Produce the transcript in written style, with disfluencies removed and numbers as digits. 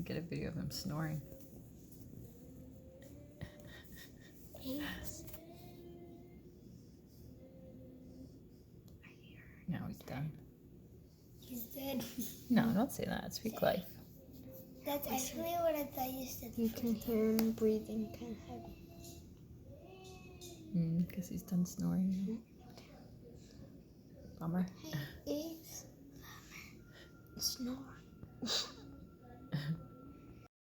get a video of him snoring. Thanks. Now he's done. He's dead. No, don't say that. Speak life. That's actually what I thought you said. You can hear him breathing kind of heavy. Because he's done snoring. Bummer. Hey, it's snore.